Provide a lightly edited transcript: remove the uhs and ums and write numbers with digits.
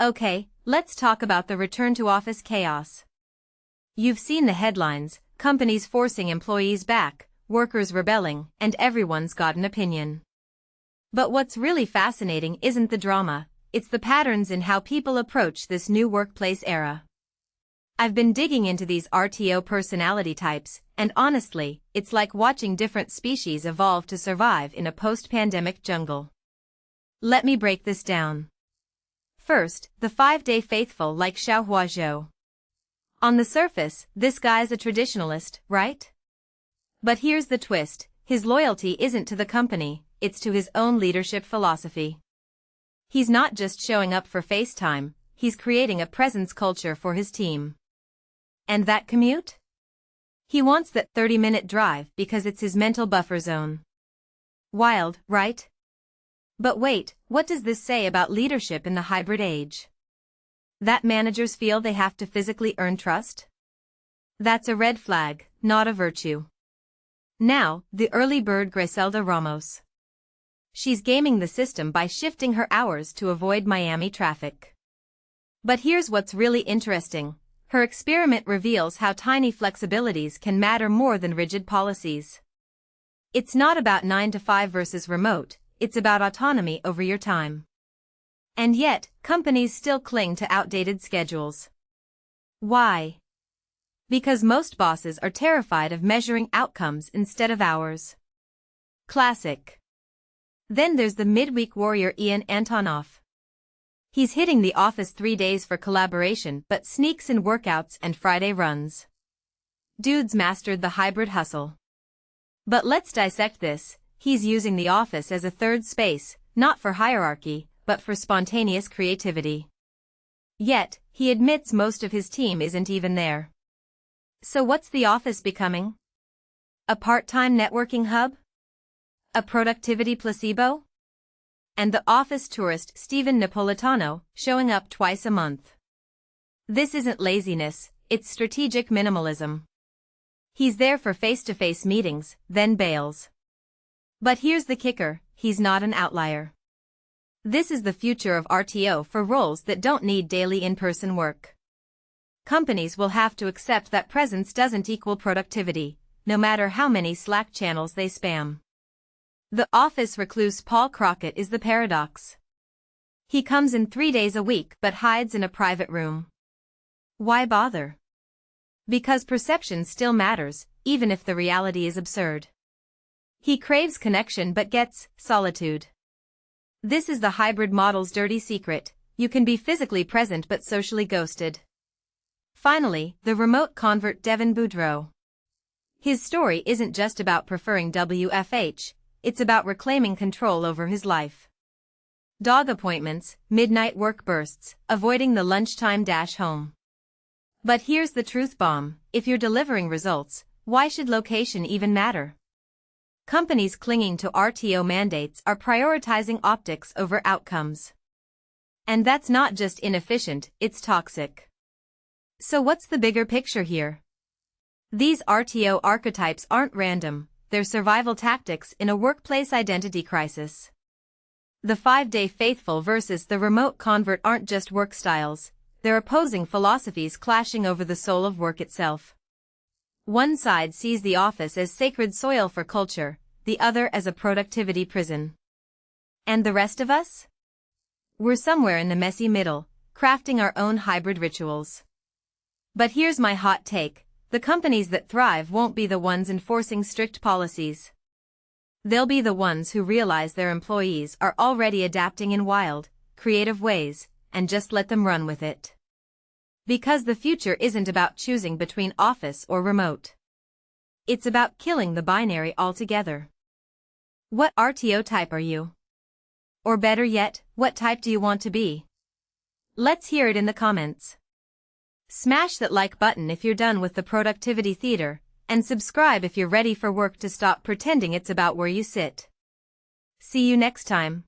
Okay, let's talk about the return to office chaos. You've seen the headlines, companies forcing employees back, workers rebelling, and everyone's got an opinion. But what's really fascinating isn't the drama, it's the patterns in how people approach this new workplace era. I've been digging into these RTO personality types, and honestly, it's like watching different species evolve to survive in a post-pandemic jungle. Let me break this down. First, the 5-day faithful like Shaohua Zhou. On the surface, this guy's a traditionalist, right? But here's the twist, his loyalty isn't to the company, it's to his own leadership philosophy. He's not just showing up for FaceTime, he's creating a presence culture for his team. And that commute? He wants that 30-minute drive because it's his mental buffer zone. Wild, right? But wait, what does this say about leadership in the hybrid age? That managers feel they have to physically earn trust? That's a red flag, not a virtue. Now, the early bird Gricelda Ramos. She's gaming the system by shifting her hours to avoid Miami traffic. But here's what's really interesting. Her experiment reveals how tiny flexibilities can matter more than rigid policies. It's not about 9 to 5 versus remote, it's about autonomy over your time. And yet, companies still cling to outdated schedules. Why? Because most bosses are terrified of measuring outcomes instead of hours. Classic. Then there's the midweek warrior Ian Antonov. He's hitting the office 3 days for collaboration but sneaks in workouts and Friday runs. Dude's mastered the hybrid hustle. But let's dissect this. He's using the office as a third space, not for hierarchy, but for spontaneous creativity. Yet, he admits most of his team isn't even there. So what's the office becoming? A part-time networking hub? A productivity placebo? And the office tourist Steven Napolitano, showing up twice a month. This isn't laziness, it's strategic minimalism. He's there for face-to-face meetings, then bails. But here's the kicker, he's not an outlier. This is the future of RTO for roles that don't need daily in-person work. Companies will have to accept that presence doesn't equal productivity, no matter how many Slack channels they spam. The office recluse Paul Crockett is the paradox. He comes in 3 days a week but hides in a private room. Why bother? Because perception still matters, even if the reality is absurd. He craves connection but gets solitude. This is the hybrid model's dirty secret, you can be physically present but socially ghosted. Finally, the remote convert Devin Boudreau. His story isn't just about preferring WFH, it's about reclaiming control over his life. Dog appointments, midnight work bursts, avoiding the lunchtime dash home. But here's the truth bomb, if you're delivering results, why should location even matter? Companies clinging to RTO mandates are prioritizing optics over outcomes. And that's not just inefficient, it's toxic. So what's the bigger picture here? These RTO archetypes aren't random, they're survival tactics in a workplace identity crisis. The 5-day faithful versus the remote convert aren't just work styles, they're opposing philosophies clashing over the soul of work itself. One side sees the office as sacred soil for culture, the other as a productivity prison. And the rest of us? We're somewhere in the messy middle, crafting our own hybrid rituals. But here's my hot take, the companies that thrive won't be the ones enforcing strict policies. They'll be the ones who realize their employees are already adapting in wild, creative ways, and just let them run with it. Because the future isn't about choosing between office or remote. It's about killing the binary altogether. What RTO type are you? Or better yet, what type do you want to be? Let's hear it in the comments. Smash that like button if you're done with the productivity theater, and subscribe if you're ready for work to stop pretending it's about where you sit. See you next time.